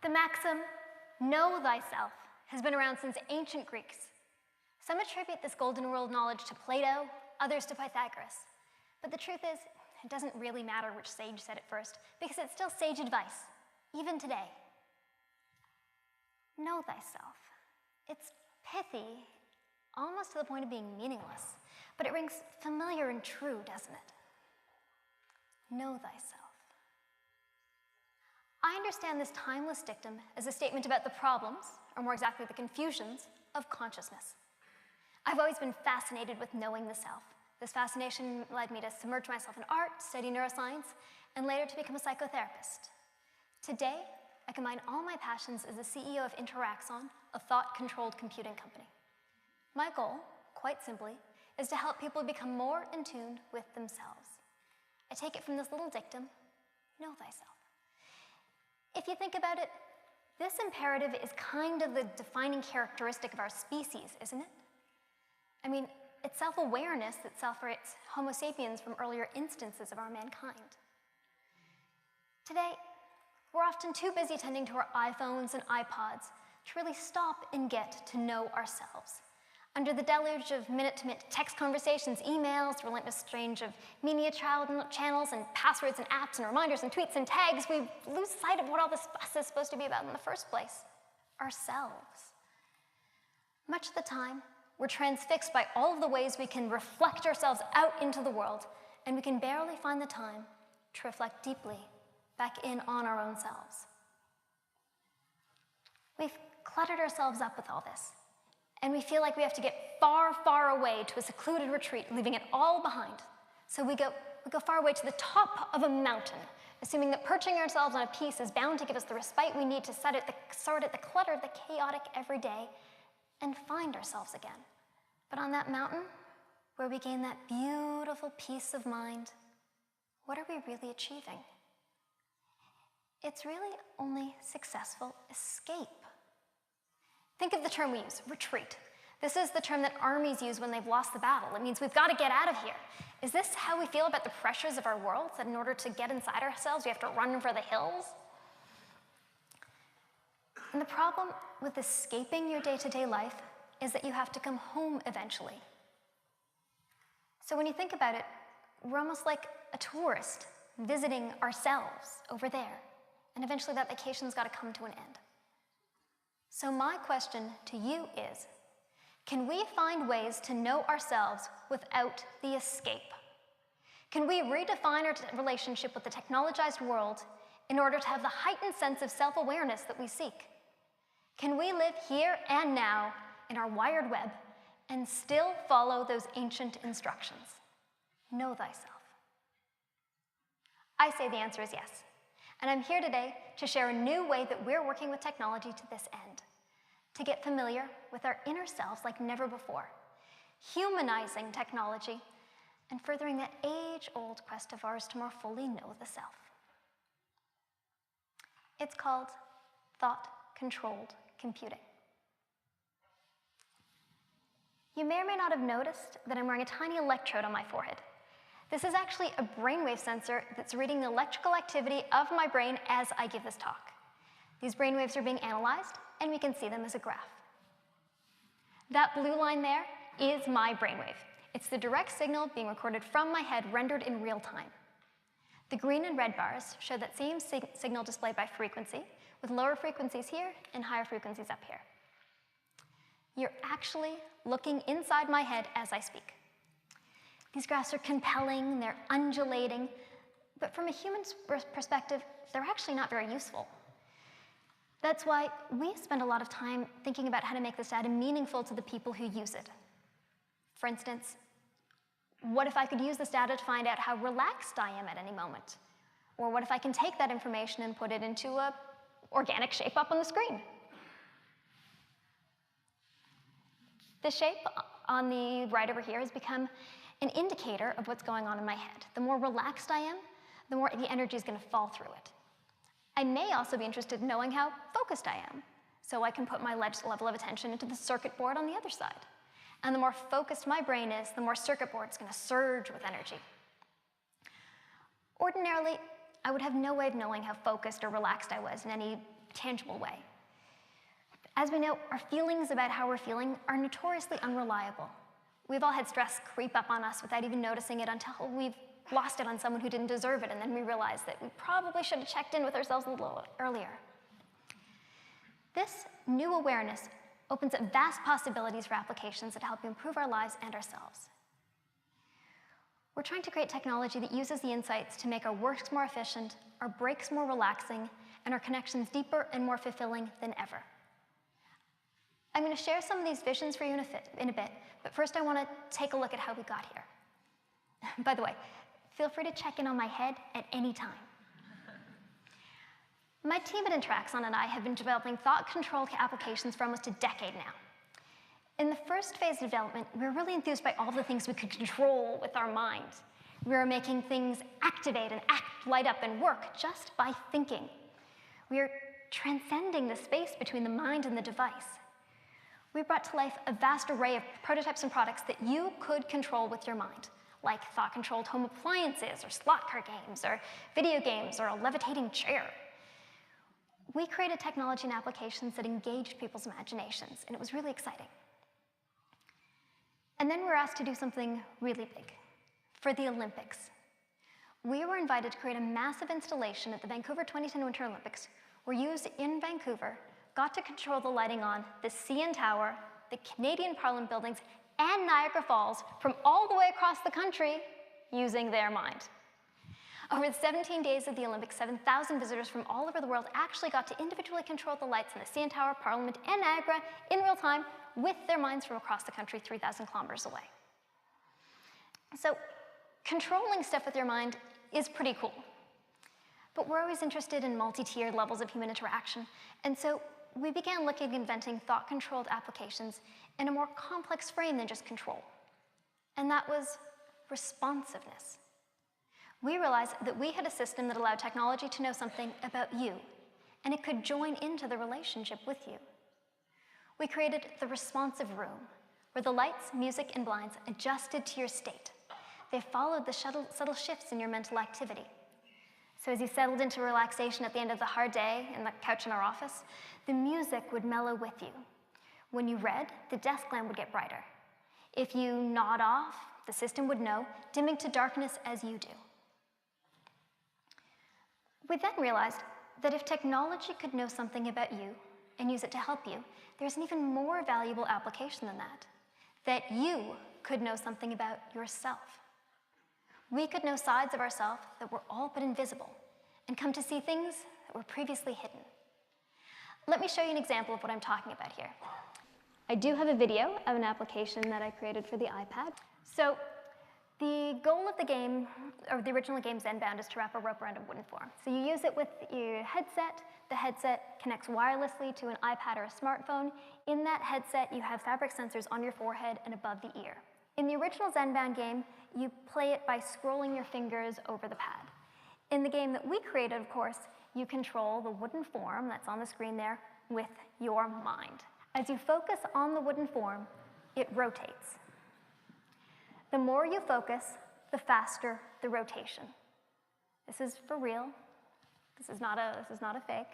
The maxim, know thyself, has been around since ancient Greeks. Some attribute this golden rule of knowledge to Plato, others to Pythagoras. But the truth is, it doesn't really matter which sage said it first, because it's still sage advice, even today. Know thyself. It's pithy, almost to the point of being meaningless, but it rings familiar and true, doesn't it? Know thyself. I understand this timeless dictum as a statement about the problems, or more exactly the confusions, of consciousness. I've always been fascinated with knowing the self. This fascination led me to submerge myself in art, study neuroscience, and later to become a psychotherapist. Today, I combine all my passions as the CEO of InteraXon, a thought-controlled computing company. My goal, quite simply, is to help people become more in tune with themselves. I take it from this little dictum, know thyself. If you think about it, this imperative is kind of the defining characteristic of our species, isn't it? I mean, it's self-awareness that separates Homo sapiens from earlier instances of our mankind. Today, we're often too busy tending to our iPhones and iPods to really stop and get to know ourselves. Under the deluge of minute-to-minute text conversations, emails, relentless strange of media channels and passwords and apps and reminders and tweets and tags, we lose sight of what all this fuss is supposed to be about in the first place, ourselves. Much of the time, we're transfixed by all of the ways we can reflect ourselves out into the world, and we can barely find the time to reflect deeply back in on our own selves. We've cluttered ourselves up with all this, and we feel like we have to get far, far away to a secluded retreat, leaving it all behind. So we go far away to the top of a mountain, assuming that perching ourselves on a piece is bound to give us the respite we need to sort at the clutter, the chaotic everyday, and find ourselves again. But on that mountain, where we gain that beautiful peace of mind, what are we really achieving? It's really only successful escape. Think of the term we use, retreat. This is the term that armies use when they've lost the battle. It means we've got to get out of here. Is this how we feel about the pressures of our world, that in order to get inside ourselves, we have to run for the hills? And the problem with escaping your day-to-day life is that you have to come home eventually. So when you think about it, we're almost like a tourist visiting ourselves over there. And eventually that vacation's got to come to an end. So my question to you is, can we find ways to know ourselves without the escape? Can we redefine our relationship with the technologized world in order to have the heightened sense of self-awareness that we seek? Can we live here and now in our wired web and still follow those ancient instructions? Know thyself. I say the answer is yes. And I'm here today to share a new way that we're working with technology to this end, to get familiar with our inner selves like never before, humanizing technology, and furthering that age-old quest of ours to more fully know the self. It's called thought-controlled computing. You may or may not have noticed that I'm wearing a tiny electrode on my forehead. This is actually a brainwave sensor that's reading the electrical activity of my brain as I give this talk. These brainwaves are being analyzed, and we can see them as a graph. That blue line there is my brainwave. It's the direct signal being recorded from my head, rendered in real time. The green and red bars show that same signal displayed by frequency, with lower frequencies here and higher frequencies up here. You're actually looking inside my head as I speak. These graphs are compelling, they're undulating, but from a human's perspective, they're actually not very useful. That's why we spend a lot of time thinking about how to make this data meaningful to the people who use it. For instance, what if I could use this data to find out how relaxed I am at any moment? Or what if I can take that information and put it into an organic shape up on the screen? The shape on the right over here has become an indicator of what's going on in my head. The more relaxed I am, the more the energy is going to fall through it. I may also be interested in knowing how focused I am, so I can put my level of attention into the circuit board on the other side. And the more focused my brain is, the more circuit board is going to surge with energy. Ordinarily, I would have no way of knowing how focused or relaxed I was in any tangible way. As we know, our feelings about how we're feeling are notoriously unreliable. We've all had stress creep up on us without even noticing it until we've lost it on someone who didn't deserve it, and then we realize that we probably should have checked in with ourselves a little earlier. This new awareness opens up vast possibilities for applications that help improve our lives and ourselves. We're trying to create technology that uses the insights to make our works more efficient, our breaks more relaxing, and our connections deeper and more fulfilling than ever. I'm going to share some of these visions for you in a bit, but first I want to take a look at how we got here. By the way, feel free to check in on my head at any time. My team at InteraXon and I have been developing thought-controlled applications for almost a decade now. In the first phase of development, we were really enthused by all the things we could control with our mind. We were making things activate and light up and work just by thinking. We are transcending the space between the mind and the device. We brought to life a vast array of prototypes and products that you could control with your mind, like thought-controlled home appliances, or slot car games, or video games, or a levitating chair. We created technology and applications that engaged people's imaginations, and it was really exciting. And then we were asked to do something really big for the Olympics. We were invited to create a massive installation at the Vancouver 2010 Winter Olympics, where you in Vancouver got to control the lighting on the CN Tower, the Canadian Parliament buildings, and Niagara Falls from all the way across the country using their mind. Over the 17 days of the Olympics, 7,000 visitors from all over the world actually got to individually control the lights in the CN Tower, Parliament, and Niagara in real time with their minds from across the country 3,000 kilometers away. So controlling stuff with your mind is pretty cool. But we're always interested in multi-tiered levels of human interaction, and so we began looking at inventing thought-controlled applications in a more complex frame than just control. And that was responsiveness. We realized that we had a system that allowed technology to know something about you, and it could join into the relationship with you. We created the responsive room, where the lights, music, and blinds adjusted to your state. They followed the subtle shifts in your mental activity. So as you settled into relaxation at the end of the hard day in the couch in our office, the music would mellow with you. When you read, the desk lamp would get brighter. If you nod off, the system would know, dimming to darkness as you do. We then realized that if technology could know something about you and use it to help you, there's an even more valuable application than that you could know something about yourself. We could know sides of ourselves that were all but invisible and come to see things that were previously hidden. Let me show you an example of what I'm talking about here. I do have a video of an application that I created for the iPad. So the goal of the game, or the original game Zen Band, is to wrap a rope around a wooden form. So you use it with your headset. The headset connects wirelessly to an iPad or a smartphone. In that headset, you have fabric sensors on your forehead and above the ear. In the original Zen Band game, you play it by scrolling your fingers over the pad. In the game that we created, of course, you control the wooden form that's on the screen there with your mind. As you focus on the wooden form, it rotates. The more you focus, the faster the rotation. This is for real. This is not a fake.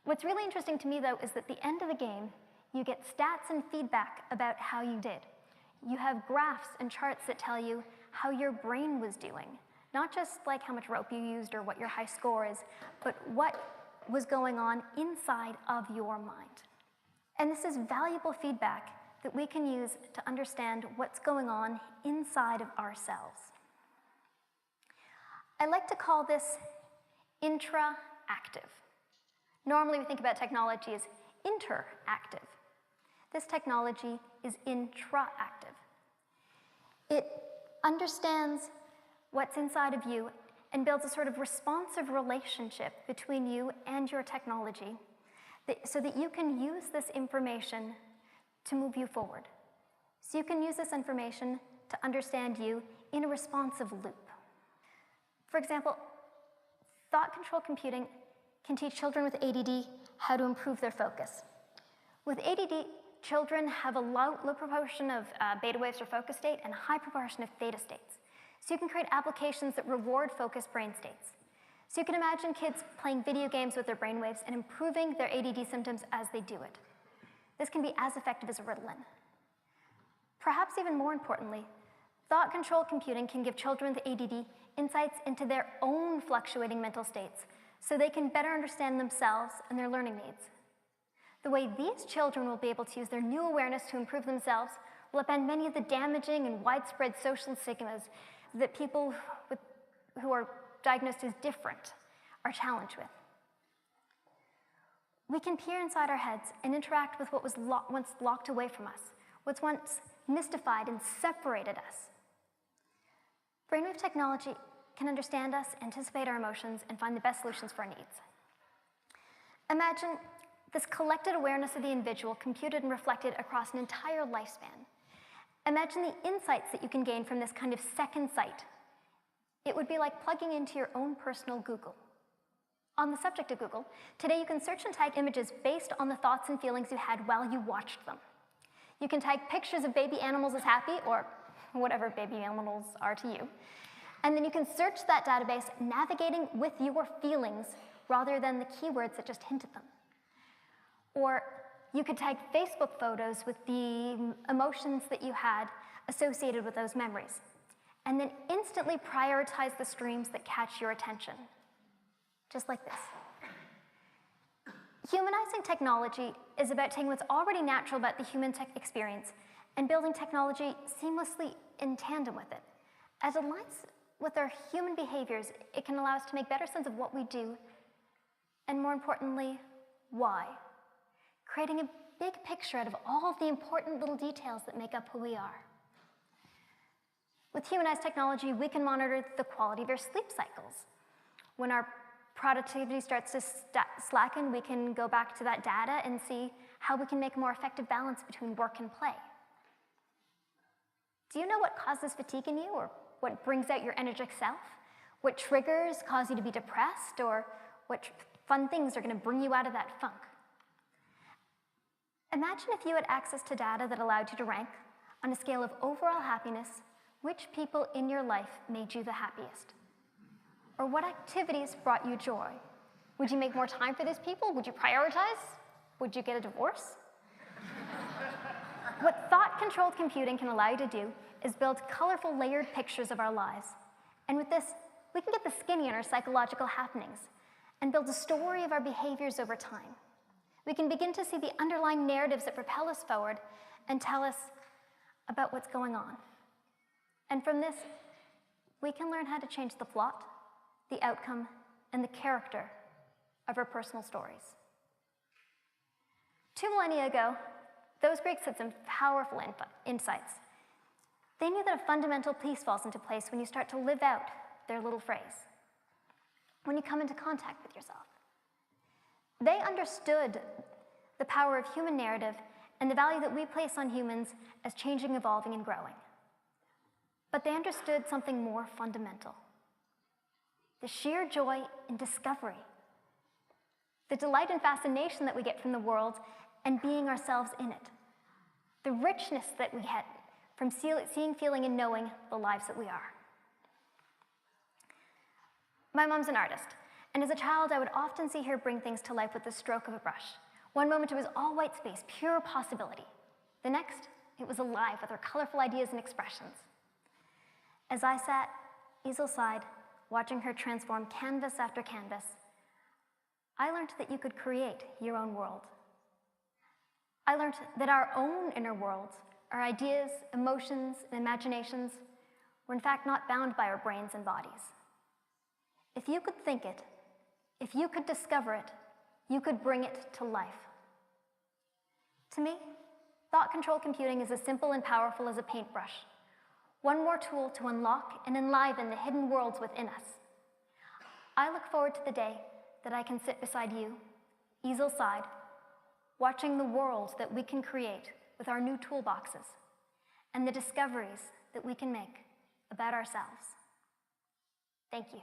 What's really interesting to me, though, is that at the end of the game, you get stats and feedback about how you did. You have graphs and charts that tell you how your brain was doing. Not just like how much rope you used or what your high score is, but what was going on inside of your mind. And this is valuable feedback that we can use to understand what's going on inside of ourselves. I like to call this intra-active. Normally we think about technology as interactive. This technology is intra-active. It understands what's inside of you and builds a sort of responsive relationship between you and your technology so that you can use this information to move you forward. So you can use this information to understand you in a responsive loop. For example, thought-controlled computing can teach children with ADD how to improve their focus. With ADD, children have a low proportion of beta waves or focus state and a high proportion of theta states. So you can create applications that reward focused brain states. So you can imagine kids playing video games with their brainwaves and improving their ADD symptoms as they do it. This can be as effective as Ritalin. Perhaps even more importantly, thought-controlled computing can give children with ADD insights into their own fluctuating mental states so they can better understand themselves and their learning needs. The way these children will be able to use their new awareness to improve themselves will upend many of the damaging and widespread social stigmas that people who are diagnosed as different are challenged with. We can peer inside our heads and interact with what was once locked away from us, what's once mystified and separated us. Brainwave technology can understand us, anticipate our emotions, and find the best solutions for our needs. Imagine this collected awareness of the individual computed and reflected across an entire lifespan. Imagine the insights that you can gain from this kind of second sight. It would be like plugging into your own personal Google. On the subject of Google, today you can search and tag images based on the thoughts and feelings you had while you watched them. You can tag pictures of baby animals as happy, or whatever baby animals are to you, and then you can search that database navigating with your feelings rather than the keywords that just hint at them. Or you could tag Facebook photos with the emotions that you had associated with those memories, and then instantly prioritize the streams that catch your attention. Just like this. Humanizing technology is about taking what's already natural about the human tech experience and building technology seamlessly in tandem with it. As it aligns with our human behaviors, it can allow us to make better sense of what we do, and more importantly, why. Creating a big picture out of all of the important little details that make up who we are. With humanized technology, we can monitor the quality of your sleep cycles. When our productivity starts to slacken, we can go back to that data and see how we can make a more effective balance between work and play. Do you know what causes fatigue in you, or what brings out your energetic self? What triggers cause you to be depressed, or what fun things are going to bring you out of that funk? Imagine if you had access to data that allowed you to rank, on a scale of overall happiness, which people in your life made you the happiest. Or what activities brought you joy? Would you make more time for those people? Would you prioritize? Would you get a divorce? What thought-controlled computing can allow you to do is build colorful, layered pictures of our lives. And with this, we can get the skinny on our psychological happenings and build a story of our behaviors over time. We can begin to see the underlying narratives that propel us forward and tell us about what's going on. And from this, we can learn how to change the plot, the outcome, and the character of our personal stories. 2 millennia ago, those Greeks had some powerful insights. They knew that a fundamental piece falls into place when you start to live out their little phrase, when you come into contact with yourself. They understood the power of human narrative and the value that we place on humans as changing, evolving, and growing. But they understood something more fundamental: the sheer joy in discovery, the delight and fascination that we get from the world and being ourselves in it, the richness that we get from seeing, feeling, and knowing the lives that we are. My mom's an artist, and as a child, I would often see her bring things to life with the stroke of a brush. One moment it was all white space, pure possibility. The next, it was alive with her colorful ideas and expressions. As I sat easel-side, watching her transform canvas after canvas, I learned that you could create your own world. I learned that our own inner worlds, our ideas, emotions, and imaginations, were in fact not bound by our brains and bodies. If you could think it, if you could discover it, you could bring it to life. To me, thought-controlled computing is as simple and powerful as a paintbrush. One more tool to unlock and enliven the hidden worlds within us. I look forward to the day that I can sit beside you, easel-side, watching the world that we can create with our new toolboxes and the discoveries that we can make about ourselves. Thank you.